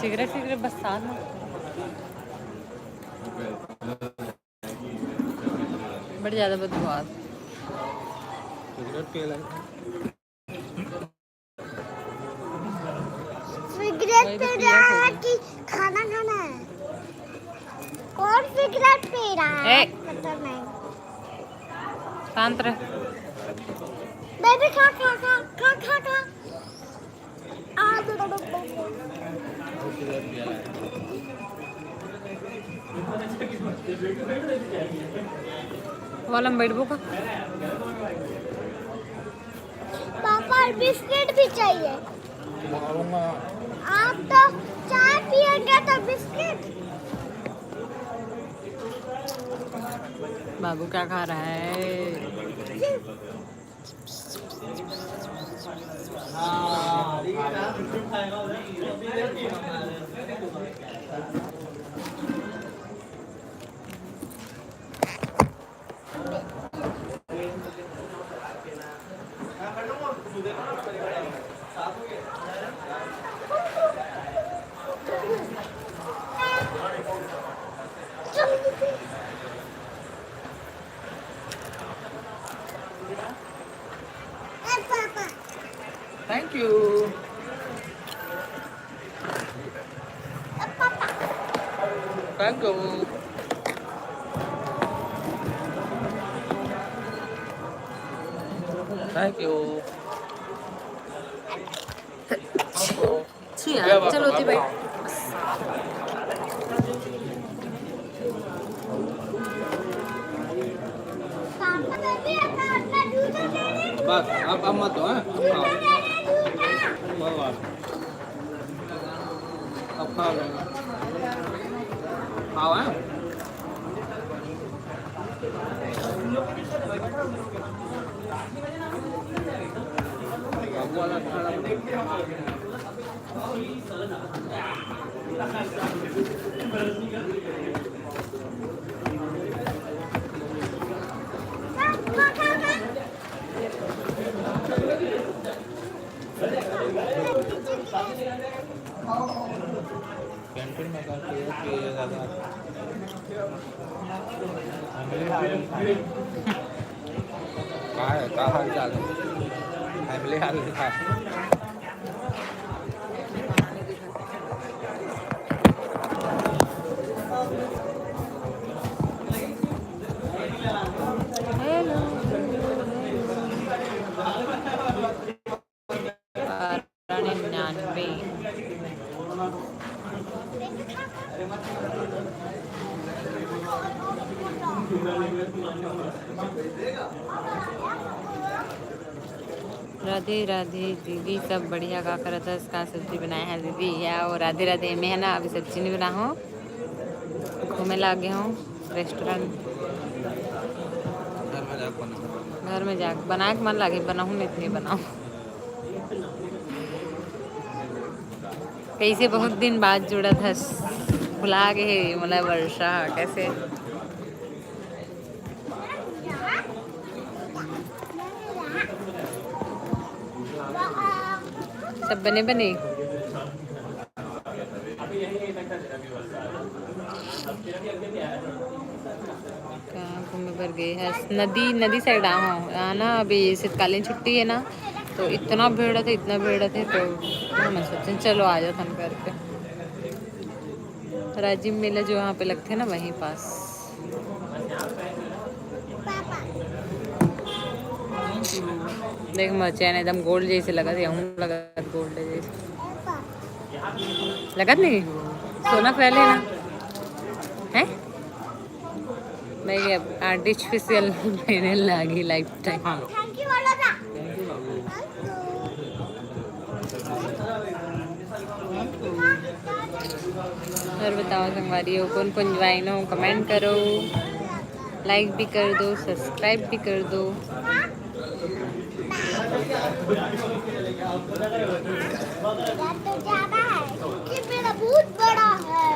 Cigarette cigarette बस साथ में बड़ी ज़्यादा बदबू सिगरेट पी सिगरेट पी रहा है कि खाना खाना है? कौन सिगरेट पी रहा है? पता नहीं। शांत रह। बेबी खा खा खा खा खा खा। वाला बैठबो का पापा बिस्किट भी चाहिए। आप तो चाय पिएंगे तो बिस्किट। बाबू क्या खा रहा है? Thank you. Thank you. Thank you. चलो होती भाई बस अब मत दो। अब खा लेना। खाओ हैं? वाला कैंटीन में का हाल चाल है? फैमिली हाल लिखा हेलो 99 राधे राधे दीदी सब बढ़िया का करत है। इसका सब्जी बनाया है दीदी या और राधे राधे मैं है ना अभी सब्जी नहीं बना हूँ घूमे लागे हूँ रेस्टोरेंट घर में जाकर बना के मन लागे बनाऊँ नहीं इतनी बनाऊँ कैसे बहुत दिन बाद जुड़ा था भुला गए मतलब वर्षा कैसे सब बने बने कहाँ घूमने पर गए हैं नदी साइड आना अभी शीतकालीन छुट्टी है ना तो इतना भीड़ थे तो हम सोचे चलो आ जाओ हम करके राजीव मेला जो वहाँ पे लगते हैं ना वहीं पास देख मचा ने एकदम गोल्ड जैसे लगा था लगा गोल्ड जैसे लगत नहीं सोना पहले ना है मैं ये आर्टिफिशियल पहने लगी लाइफ टाइम और बताओ संगवारी हो कौन कौन ज्वाइन हो कमेंट करो लाइक भी कर दो सब्सक्राइब भी कर दो मेरा बहुत बड़ा है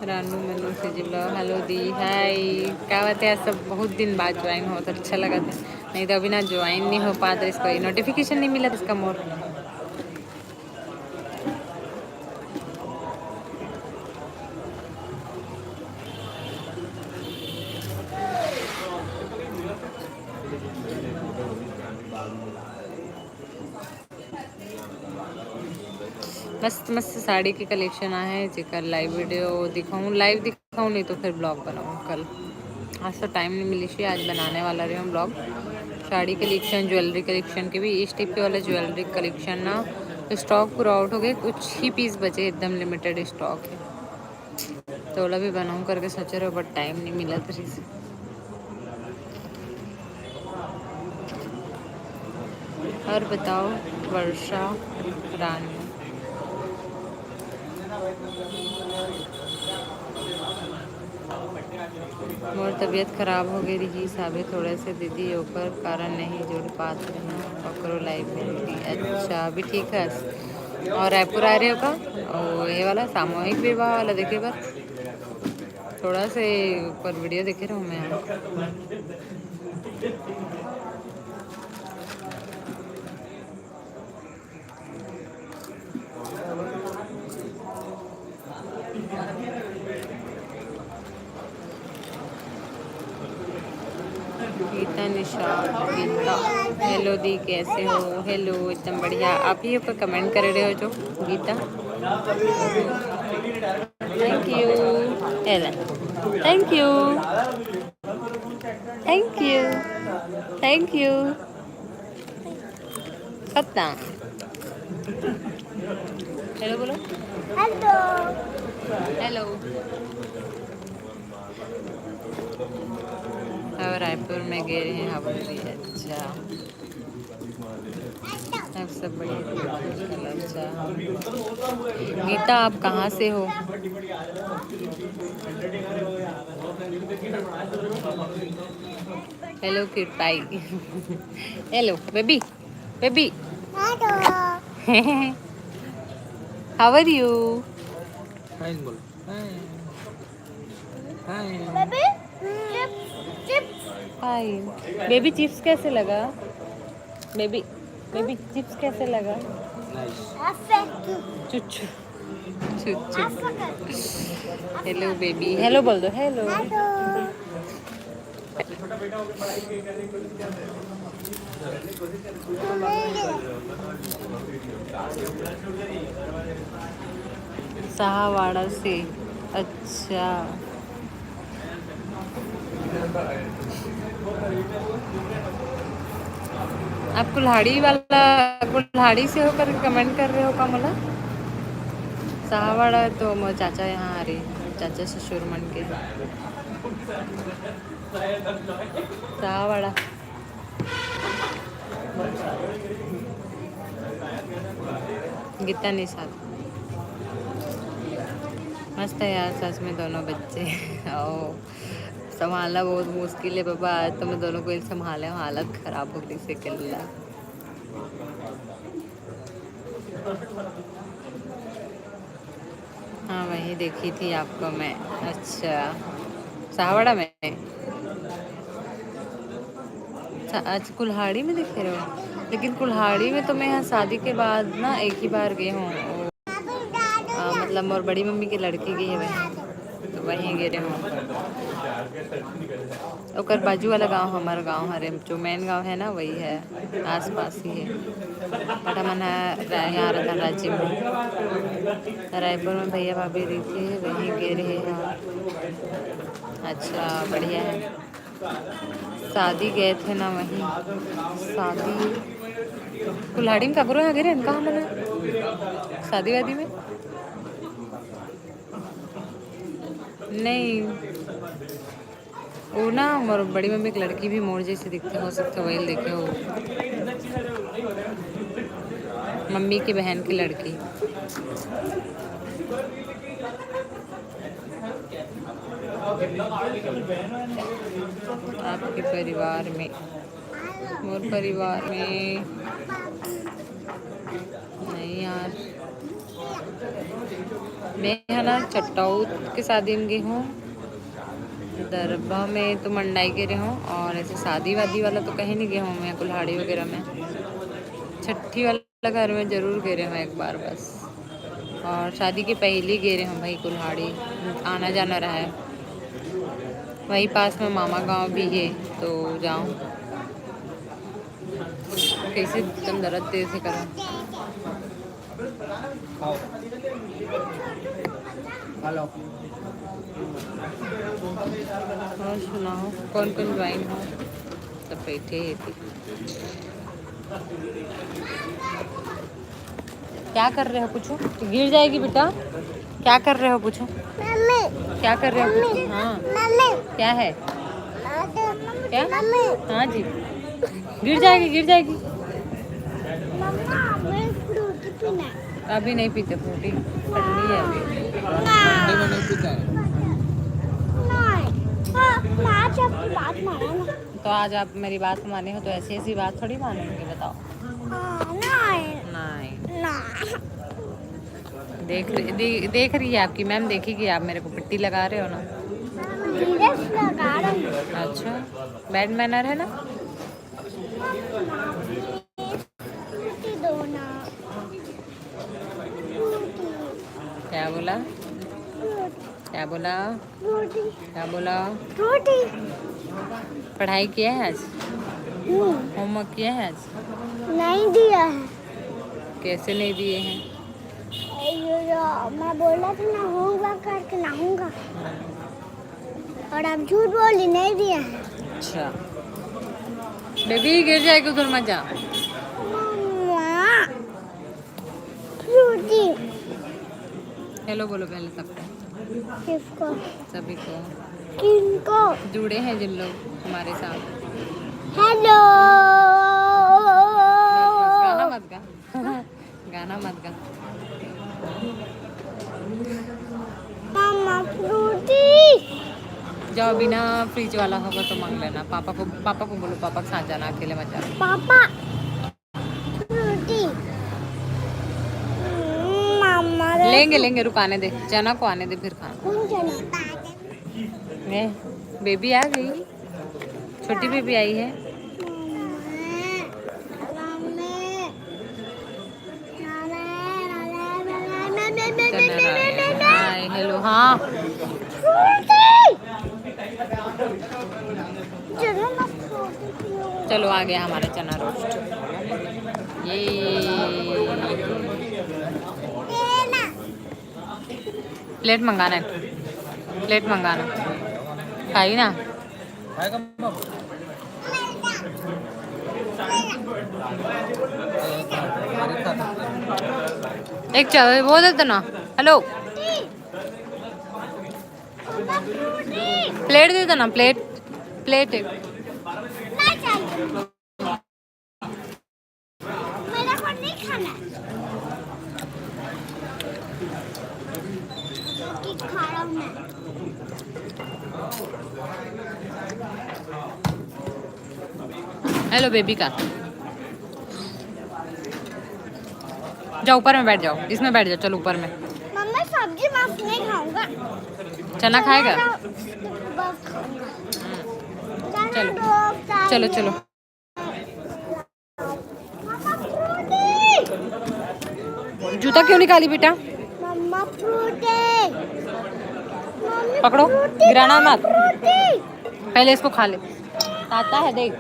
रानू मनु से जिला हेलो दी हाय क्या बात है सब बहुत दिन बाद ज्वाइन हो तो अच्छा लगा था नहीं तो अभी ना ज्वाइन नहीं हो पाता, इसको नोटिफिकेशन नहीं मिला इसका मोर। मस्त मस्त साड़ी के कलेक्शन आए हैं जी। कल लाइव वीडियो दिखाऊं, लाइव दिखाऊं नहीं तो फिर ब्लॉग बनाऊं कल। आज तो टाइम नहीं मिली थी, आज बनाने वाला रही हूँ blog. Sari collection, jewellery collection के भी इस टाइप के वाले ज्वेलरी कलेक्शन ना तो स्टॉक पूरा आउट हो गए, कुछ ही पीस बचे, एकदम लिमिटेड स्टॉक है। तो वाला भी बनाऊं करके सोच रहे हो, बट टाइम नहीं मिला तो से। और बताओ वर्षा रानी, मोर तबीयत खराब हो गई रही साबे थोड़े से दीदी, ओकर कारण नहीं जुड़ पाते हैं पकड़ो लाइव में। अच्छा अभी ठीक है। और रायपुर आ रहे हो का? और ये वाला सामूहिक विवाह वाला देखे पर थोड़ा से ऊपर वीडियो देखे रहा हूँ मैं। गीता निशा, गीता हेलो दी, कैसे हो? हेलो, एकदम बढ़िया। आप ही ऊपर कमेंट कर रहे हो जो Gita, thank you, thank you, thank you, thank you. पता हेलो बोलो, हेलो हेलो। अब रायपुर में गए हैं हवेली। अच्छा अब सब बढ़िया। अच्छा गीता आप कहाँ से हो? हेलो किरपाई, hello baby, baby hello how are you? Hi बोल, hi hi. Baby chips chips hi baby, chips कैसे लगा? बेबी, बेबी चिप्स कैसे लगा? नाइस। चुच्चू चुच्चू। हेलो बेबी, हेलो बोल दो, हेलो। सहावाड़ा से, अच्छा आप कुल्हाड़ी वाला, कुल्हाड़ी से होकर कमेंट कर रहे हो का? मला सहावाड़ा तो मोर चाचा यहाँ आ रही, चाचा ससुर मन के सहावाड़ा। गीता निषाद मस्त है यार, सच में दोनों बच्चे ओ संभालना बहुत मुश्किल है बाबा। आज तो मैं दोनों को संभाले, हालत खराब हो गई से किल्ला। हाँ वही देखी थी आपको मैं। अच्छा सहावाड़ा में, आज कुल्हाड़ी में देखे रहे हो? लेकिन कुल्हाड़ी में तो मैं यहाँ शादी के बाद ना एक ही बार गई हूँ, मतलब मोर बड़ी मम्मी की लड़की गई है वहीं, तो वहीं गए रहे हूँ। ओकर बाजू वाला गांव हमारा गांव हरे, जो मेन गांव है ना वही है, आस पास ही है। बट हमन यहाँ रहता राज्य में, रायपुर में भैया भाभी रही थी, वहीं गए रहे हैं। अच्छा बढ़िया है। शादी गए थे ना वहीं, शादी कुल्हाड़ी में ककरो यहाँ गए कहाँ मना शादी वादी में? नहीं वो ना मोर बड़ी मम्मी की लड़की भी मोर जैसे दिखते, हो सकते वही देखे हो, मम्मी की बहन की लड़की। आपके परिवार में, मोर परिवार में नहीं यार, मैं है ना चट्टाऊ के शादी में गई हूँ, दरबार में तो मंडाई गए रहे हूँ, और ऐसे शादी वादी वाला तो कहीं नहीं गया हूँ मैं, कुल्हाड़ी वगैरह में। छठी वाला घर में ज़रूर गए रहे हूँ एक बार बस, और शादी के पहले गए रहे हूँ भाई कुल्हाड़ी, आना जाना रहा है। वहीं पास में मामा गांव भी है तो जाऊँ, कैसे तुम दर्द तेज से करो। हेलो। और सुनाओ कौन कौन ज्वाइन हो? सब बैठे थे। क्या कर रहे हो? पूछो। गिर जाएगी बेटा। क्या कर रहे हो? पूछो। मम्मी क्या कर रहे हो? पूछो। हाँ मम्मी क्या है? क्या? मम्मी हाँ जी, गिर जाएगी गिर जाएगी। मम्मा मैं फ्रूटी पीना है। अभी नहीं पीते फ्रूटी, ठंडी है अभी। ठंडी में नहीं पीता है। नहीं हाँ आज आपकी बात माना ना। तो आज आप मेरी बात माने हो तो ऐसी ऐसी बात थोड़ी मानेंगे, बताओ। नहीं नहीं। ना देख रही है आपकी मैम, देखेगी। आप मेरे को पिट्टी लगा रहे हो ना। धीरे से लगा रही हूँ। अच्छा, बैड मैनर है ना। फ्रूटी दो ना। फ्रूटी क्या बोला? क्या बोला? फ्रूटी क्या बोला? फ्रूटी पढ़ाई किया है आज? होमवर्क किया है आज? नहीं दिया है। कैसे नहीं दिए हैं? मैं बोला था ना होगा करके लाऊंगा, और अब झूठ बोली नहीं दिया है। अच्छा बेबी, गिर जाएगी उधर मत जा। मम्मा फ्रूटी हेलो बोलो पहले सबको। किसको? सभी को, किनको? जुड़े हैं जिन लोग हमारे साथ। हेलो गाना मत गा। गाना मत गा। मम्मा फ्रूटी जाओ, बिना फ्रिज वाला होगा तो मांग लेना। पापा को बोलो, पापा के साथ जाना, अकेले मत जाना। पापा फ्रूटी मम्मा लेंगे रुक, आने दे, चना को आने दे फिर खाना। कौन चला? ये बेबी आ गई, छोटी बेबी आई है। Hi hello. हाँ चलो, आ गया हमारा चना रोस्ट। ये प्लेट मंगाना है, प्लेट मंगाना। खाई ना। खाएगा बाबू? एक चावल वो दे देना। हेलो, प्लेट दे देना, प्लेट प्लेट एक। मेरा को नहीं खाना कि खा रहा हूँ मैं। हेलो बेबी का। जाओ ऊपर में बैठ जाओ, इसमें बैठ जाओ। चलो ऊपर में। मम्मी सब्जी माफ नहीं खाऊंगा। चना खाएगा? बस खाऊंगा। चलो चलो चलो चलो। मम्मा फ्रूटी जूता क्यों निकाली बेटा? मम्मा फ्रूटी मम्मी पकड़ो, फ्रूटी गिराना मत। फ्रूटी पहले इसको खा ले। आता है देख।